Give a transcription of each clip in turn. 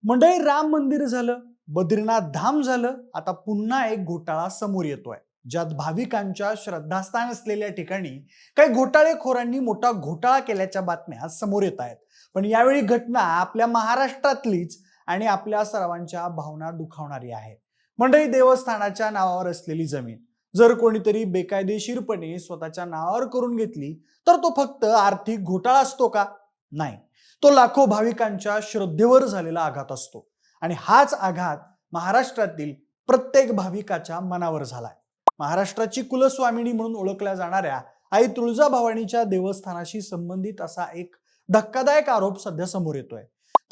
मंडळी, राम मंदिर झालं, बद्रीनाथ धाम झालं, आता पुन्हा एक घोटाळा समोर येतोय, ज्यात भाविकांच्या श्रद्धास्थान असलेल्या ठिकाणी काही घोटाळेखोरांनी मोठा घोटाळा केल्याच्या बातम्या समोर येत आहेत. पण यावेळी घटना आपल्या महाराष्ट्रातलीच आणि आपल्या सर्वांच्या भावना दुखावणारी आहे. मंडळी, देवस्थानाच्या नावावर असलेली जमीन जर कोणीतरी बेकायदेशीरपणे स्वतःच्या नावावर करून घेतली तर तो फक्त आर्थिक घोटाळा असतो का? नाही, तो लाखो भाविकांच्या श्रद्धेवर झालेला आघात असतो. आणि हाच आघात महाराष्ट्रातील प्रत्येक भाविकाच्या मनावर झालाय. महाराष्ट्राची कुलस्वामिनी म्हणून ओळखल्या जाणाऱ्या आई तुळजाभवानीच्या देवस्थानाशी संबंधित असा एक धक्कादायक आरोप सध्या समोर येतोय.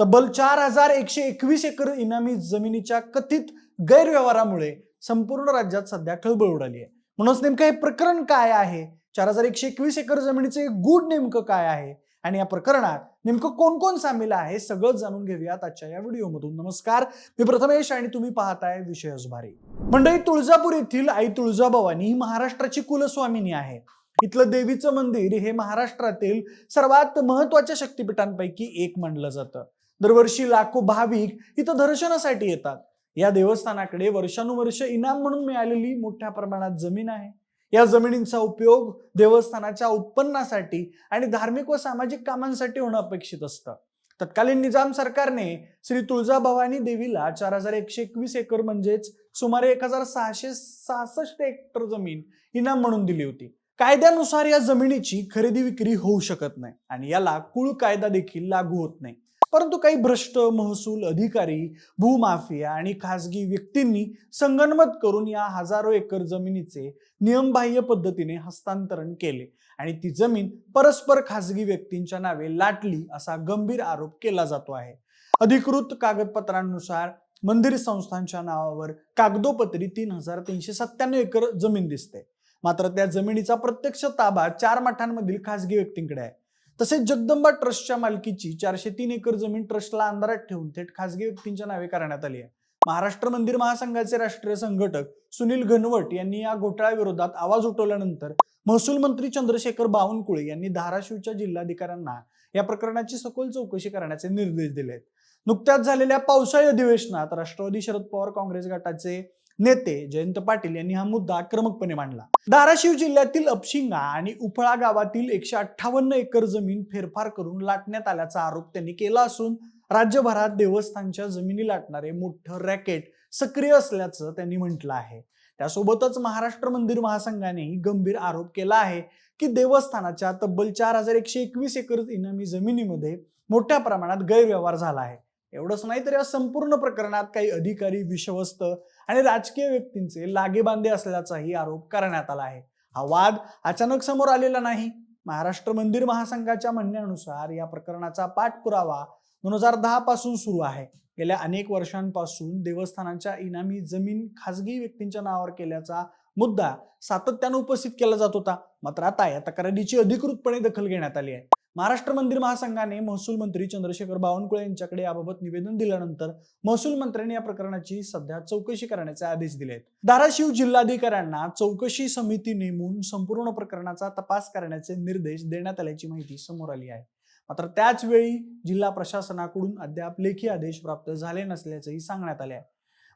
तब्बल 4121 एकर इनामी जमिनीच्या कथित गैरव्यवहारामुळे संपूर्ण राज्यात सध्या खळबळ उडाली आहे. म्हणूनच नेमकं हे प्रकरण काय आहे, 4121 एकर जमिनीचे गूढ नेमकं काय आहे आणि या प्रकरणात नेमकं कोण कोण सामील आहे, सगळं जाणून घेऊयात आजच्या या व्हिडिओमधून. नमस्कार, मी प्रथमेश आणि तुम्ही पाहताय विषयच भारी. मंडळी, तुळजापूर येथील आई तुळजाभवानी ही महाराष्ट्राची कुलस्वामिनी आहे. इथलं देवीचं मंदिर हे महाराष्ट्रातील सर्वात महत्वाच्या शक्तिपीठांपैकी एक मानलं जातं. दरवर्षी लाखो भाविक इथं दर्शनासाठी येतात. या देवस्थानाकडे वर्षानुवर्ष इनाम म्हणून मिळालेली मोठ्या प्रमाणात जमीन आहे. या जमिनींचा उपयोग देवस्थानाच्या उत्पन्नासाठी आणि धार्मिक व सामाजिक कामांसाठी होणं अपेक्षित असतं. तत्कालीन निजाम सरकारने श्री तुळजाभवानी देवीला 4121 एकर म्हणजेच सुमारे 1666 हेक्टर जमीन इनाम म्हणून दिली होती. कायद्यानुसार या जमिनीची खरेदी विक्री होऊ शकत नाही आणि याला कुळ कायदा देखील लागू होत नाही. परंतु काही भ्रष्ट महसूल अधिकारी, भूमाफिया आणि खासगी व्यक्तींनी संगनमत करून या हजारो एकर जमिनीचे नियमबाह्य पद्धतीने हस्तांतरण केले आणि ती जमीन परस्पर खासगी व्यक्तींच्या नावे लाटली असा गंभीर आरोप केला जातो आहे. अधिकृत कागदपत्रांनुसार मंदिर संस्थांच्या नावावर कागदोपत्री 3397 एकर जमीन दिसते. मात्र त्या जमिनीचा प्रत्यक्ष ताबा 4 मठांमधील खासगी व्यक्तींकडे आहे. तसेच जगदंबा ट्रस्टच्या मालकीची 403 एकर जमीन ट्रस्टला अंधारात ठेवून थेट खासगी व्यक्तींच्या नावे करण्यात आली आहे. महाराष्ट्र मंदिर महासंघाचे राष्ट्रीय संघटक सुनील घनवट यांनी या घोटाळ्याविरोधात आवाज उठवल्यानंतर महसूल मंत्री चंद्रशेखर बावनकुळे यांनी धाराशिवच्या जिल्हाधिकाऱ्यांना या प्रकरणाची सखोल चौकशी करण्याचे निर्देश दिले. नुकत्याच झालेल्या पावसाळी अधिवेशनात राष्ट्रवादी शरद पवार काँग्रेस गटाचे नेते जयंत पाटील यांनी हा मुद्दा आक्रमकपणे मांडला. धाराशिव जिल्ह्यातील अपशिंगा आणि उपळा गावातील 158 एकर जमीन फेरफार करून लाटण्यात आल्याचा आरोप त्यांनी केला असून राज्यभरात देवस्थानच्या जमिनी लाटणारे मोठं रॅकेट सक्रिय असल्याचं त्यांनी म्हटलं आहे. त्यासोबतच महाराष्ट्र मंदिर महासंघानेही गंभीर आरोप केला आहे की देवस्थानाच्या तब्बल 4121 एकर इनामी जमिनीमध्ये मोठ्या प्रमाणात गैरव्यवहार झाला आहे. एवढंच नाही तर या संपूर्ण प्रकरणात काही अधिकारी, विश्वस्त आणि राजकीय व्यक्तींचे लागेबांधे असल्याचाही आरोप करण्यात आला आहे. हा वाद अचानक समोर आलेला नाही. महाराष्ट्र मंदिर महासंघाच्या म्हणण्यानुसार या प्रकरणाचा पाठपुरावा 2010 पासून सुरू आहे. गेल्या अनेक वर्षांपासून देवस्थानाच्या इनामी जमीन खासगी व्यक्तींच्या नावावर केल्याचा मुद्दा सातत्याने उपस्थित केला जात होता. मात्र आता या तक्रारीची अधिकृतपणे दखल घेण्यात आली आहे. महाराष्ट्र मंदिर महासंघाने महसूल मंत्री चंद्रशेखर बावनकुळे यांच्याकडे याबाबत निवेदन दिल्यानंतर महसूल मंत्र्यांनी या प्रकरणाची सध्या चौकशी करण्याचे आदेश दिले आहेत. धाराशिव जिल्हाधिकाऱ्यांना चौकशी समिती नेमून संपूर्ण प्रकरणाचा तपास करण्याचे निर्देश देण्यात आल्याची माहिती समोर आली आहे. मात्र त्याच वेळी जिल्हा प्रशासनाकडून अद्याप लेखी आदेश प्राप्त झाले नसल्याचेही सांगण्यात आले आहे.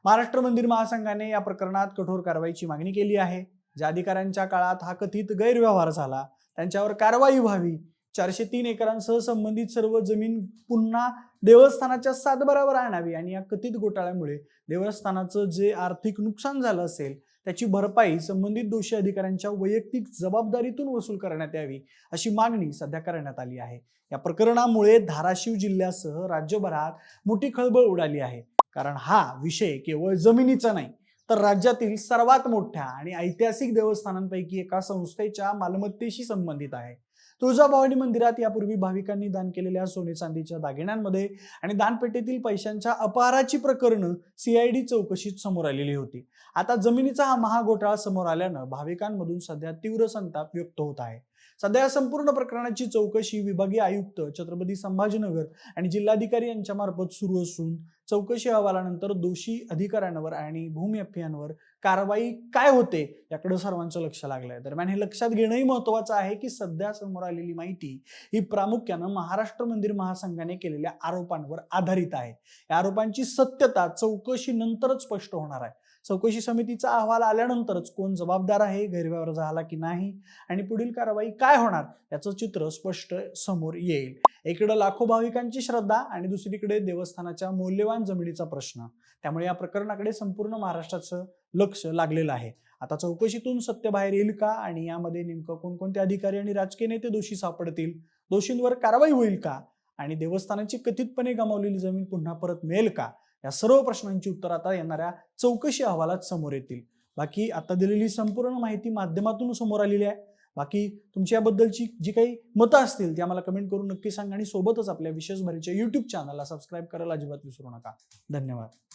महाराष्ट्र मंदिर महासंघाने या प्रकरणात कठोर कारवाईची मागणी केली आहे. ज्या अधिकाऱ्यांच्या काळात हा कथित गैरव्यवहार झाला त्यांच्यावर कारवाई व्हावी, 403 एकरांसह संबंधित सर्व जमीन पुन्हा देवस्थानाच्या सातबारावर आणावी आणि या कथित घोटाळ्यामुळे देवस्थानाचं जे आर्थिक नुकसान झालं असेल त्याची भरपाई संबंधित दोषी अधिकाऱ्यांच्या वैयक्तिक जबाबदारीतून वसूल करण्यात यावी अशी मागणी सध्या करण्यात आली आहे. या प्रकरणामुळे धाराशिव जिल्ह्यासह राज्यभरात मोठी खळबळ उडाली आहे. कारण हा विषय केवळ जमिनीचा नाही तर राज्यातील सर्वात मोठ्या आणि ऐतिहासिक देवस्थानांपैकी एका संस्थेच्या मालमत्तेशी संबंधित आहे. तुळजाभवानी मंदिरात यापूर्वी भाविकांनी दान केलेल्या सोने चांदीच्या दागिन्यांमध्ये आणि दानपेटीतील पैशांच्या अपहाराची प्रकरणं CID चौकशीत समोर आलेली होती. आता जमिनीचा हा महाघोटाळा समोर आल्यानं भाविकांमधून सध्या तीव्र संताप व्यक्त होत आहे. सध्या या संपूर्ण प्रकरणाची चौकशी विभागीय आयुक्त छत्रपती संभाजीनगर आणि जिल्हाधिकारी यांच्या मार्फत सुरू असून चौकशी अहवालानंतर दोषी अधिकाऱ्यांवर आणि भूमाफियांवर कारवाई काय होते याकडे सर्वांचं लक्ष लागलंय. दरम्यान हे लक्षात घेणंही महत्वाचं आहे की सध्या समोर आलेली माहिती ही प्रामुख्यानं महाराष्ट्र मंदिर महासंघाने केलेल्या आरोपांवर आधारित आहे. या आरोपांची सत्यता चौकशी नंतरच स्पष्ट होणार आहे. चौकशी समितीचा अहवाल आल्यानंतरच कोण जबाबदार आहे, गैरव्यवहार झाला की नाही आणि पुढील कारवाई काय होणार याचं चित्र स्पष्ट समोर येईल. एकीकडे लाखो भाविकांची श्रद्धा आणि दुसरीकडे देवस्थानाच्या मौल्यवान जमिनीचा प्रश्न. त्यामुळे या प्रकरणाकडे संपूर्ण महाराष्ट्राचं लक्ष लागलेलं आहे. आता चौकशीतून सत्य बाहेर येईल का आणि यामध्ये नेमकं कोणकोणते अधिकारी आणि राजकीय नेते दोषी सापडतील, दोषींवर कारवाई होईल का आणि देवस्थानाची कथितपणे गमावलेली जमीन पुन्हा परत मिळेल का, या सर्व प्रश्नांची उत्तर आता येणाऱ्या चौकशी अहवालात समोर येतील. बाकी आता दिलेली संपूर्ण माहिती माध्यमातून समोर आलेली आहे. बाकी तुमच्या याबद्दलची जी काही मतं असतील ती आम्हाला कमेंट करून नक्की सांगा आणि सोबतच आपल्या विशेष भरीच्या YouTube चॅनलला सबस्क्राईब करायला अजिबात विसरू नका. धन्यवाद.